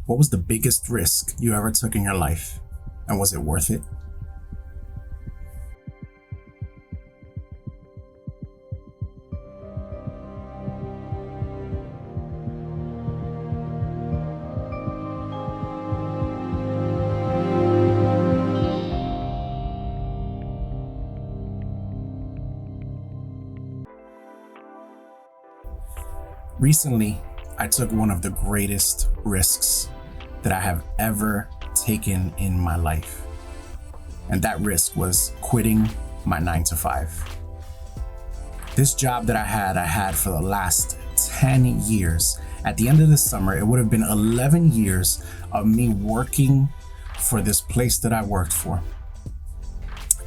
What was the biggest risk you ever took in your life? And was it worth it? Recently, I took one of the greatest risks that I have ever taken in my life. And that risk was quitting my 9 to 5. This job that I had for the last 10 years. At the end of the summer, it would have been 11 years of me working for this place that I worked for.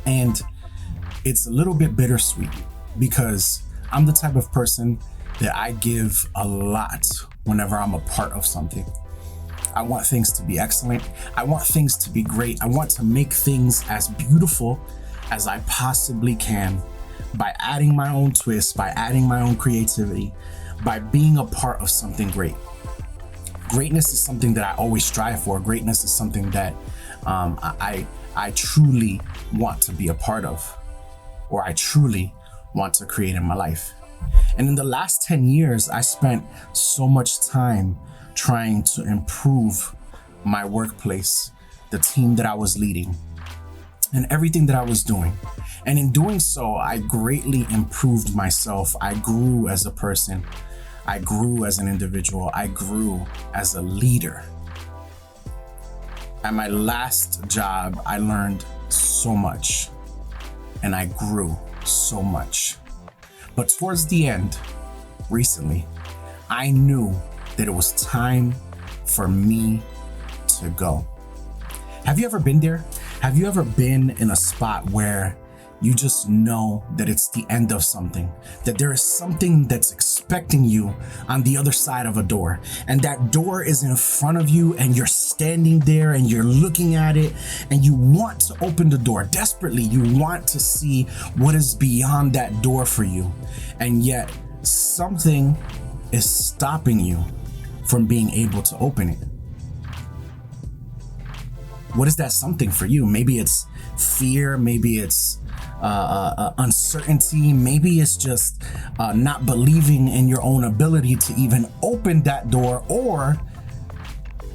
And it's a little bit bittersweet because I'm the type of person that I give a lot whenever I'm a part of something. I want things to be excellent. I want things to be great. I want to make things as beautiful as I possibly can by adding my own twist, by adding my own creativity, by being a part of something great. Greatness is something that I always strive for. Greatness is something that I truly want to be a part of, or I truly want to create in my life. And in the last 10 years, I spent so much time trying to improve my workplace, the team that I was leading, and everything that I was doing. And in doing so, I greatly improved myself. I grew as a person. I grew as an individual. I grew as a leader. At my last job, I learned so much and I grew so much. But towards the end, recently, I knew that it was time for me to go. Have you ever been there? Have you ever been in a spot where you just know that it's the end of something, that there is something that's expecting you on the other side of a door, and that door is in front of you and you're standing there and you're looking at it and you want to open the door desperately. You want to see what is beyond that door for you, and yet something is stopping you from being able to open it. What is that something for you? Maybe it's fear, maybe it's uncertainty, maybe it's just not believing in your own ability to even open that door, or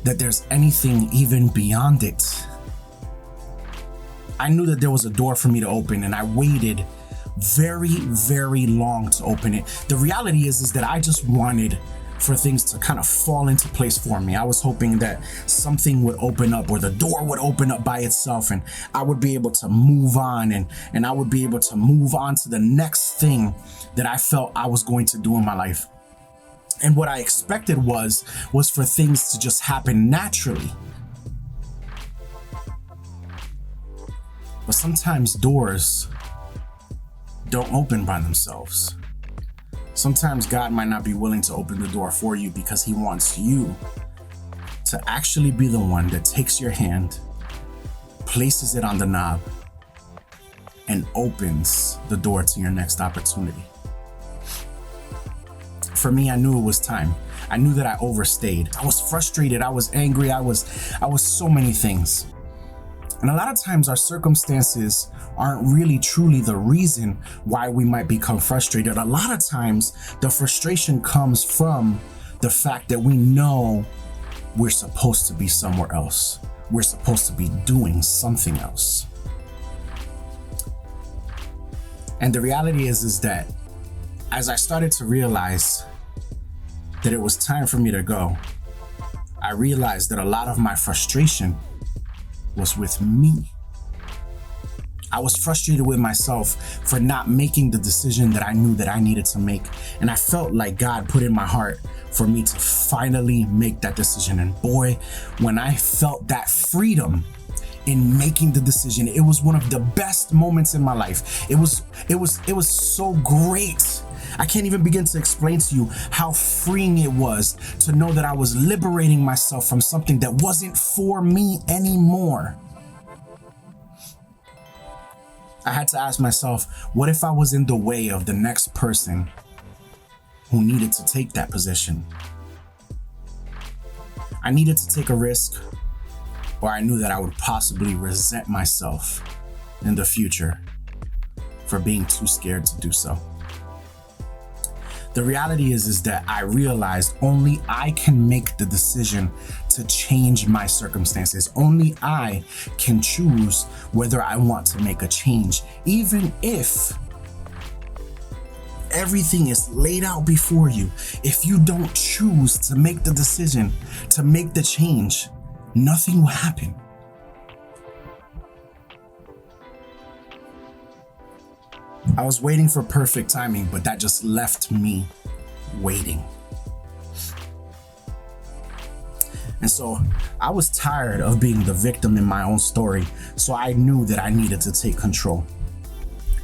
that there's anything even beyond it. I knew that there was a door for me to open, and I waited very, very long to open it. The reality is that I just wanted for things to kind of fall into place for me. I was hoping that something would open up, or the door would open up by itself, and I would be able to move on, and I would be able to move on to the next thing that I felt I was going to do in my life. And what I expected was for things to just happen naturally. But sometimes doors don't open by themselves. Sometimes God might not be willing to open the door for you because He wants you to actually be the one that takes your hand, places it on the knob, and opens the door to your next opportunity. For me, I knew it was time. I knew that I overstayed. I was frustrated. I was angry. I was so many things. And a lot of times our circumstances aren't really truly the reason why we might become frustrated. A lot of times the frustration comes from the fact that we know we're supposed to be somewhere else. We're supposed to be doing something else. And the reality is that as I started to realize that it was time for me to go, I realized that a lot of my frustration was with me. I was frustrated with myself for not making the decision that I knew that I needed to make. And I felt like God put in my heart for me to finally make that decision. And boy, when I felt that freedom in making the decision, it was one of the best moments in my life. It was so great. I can't even begin to explain to you how freeing it was to know that I was liberating myself from something that wasn't for me anymore. I had to ask myself, what if I was in the way of the next person who needed to take that position? I needed to take a risk, or I knew that I would possibly resent myself in the future for being too scared to do so. The reality is that I realized only I can make the decision to change my circumstances. Only I can choose whether I want to make a change, even if everything is laid out before you. If you don't choose to make the decision, to make the change, nothing will happen. I was waiting for perfect timing, but that just left me waiting. And so I was tired of being the victim in my own story, so I knew that I needed to take control.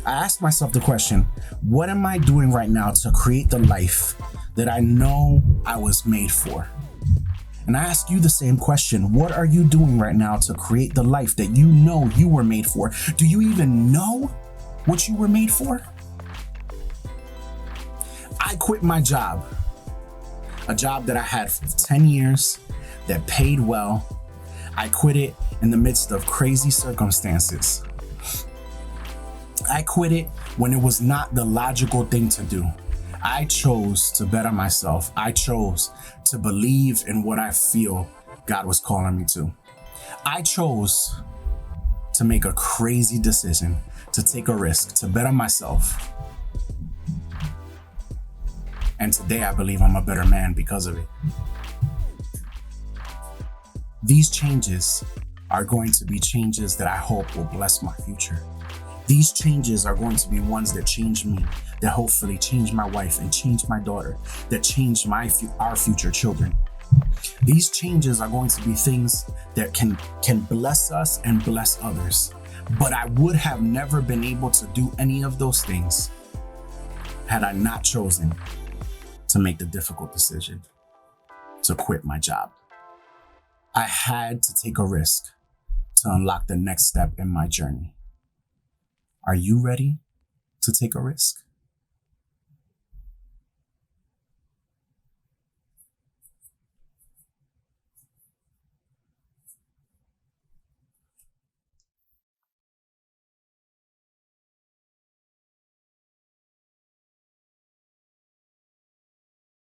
I asked myself the question, what am I doing right now to create the life that I know I was made for? And I ask you the same question. What are you doing right now to create the life that you know you were made for? Do you even know what you were made for? I quit my job, a job that I had for 10 years, that paid well. I quit it in the midst of crazy circumstances. I quit it when it was not the logical thing to do. I chose to better myself. I chose to believe in what I feel God was calling me to. I chose to make a crazy decision, to take a risk, to better myself. And today I believe I'm a better man because of it. These changes are going to be changes that I hope will bless my future. These changes are going to be ones that change me, that hopefully change my wife and change my daughter, that change our future children. These changes are going to be things that can bless us and bless others. But I would have never been able to do any of those things had I not chosen to make the difficult decision to quit my job. I had to take a risk to unlock the next step in my journey. Are you ready to take a risk?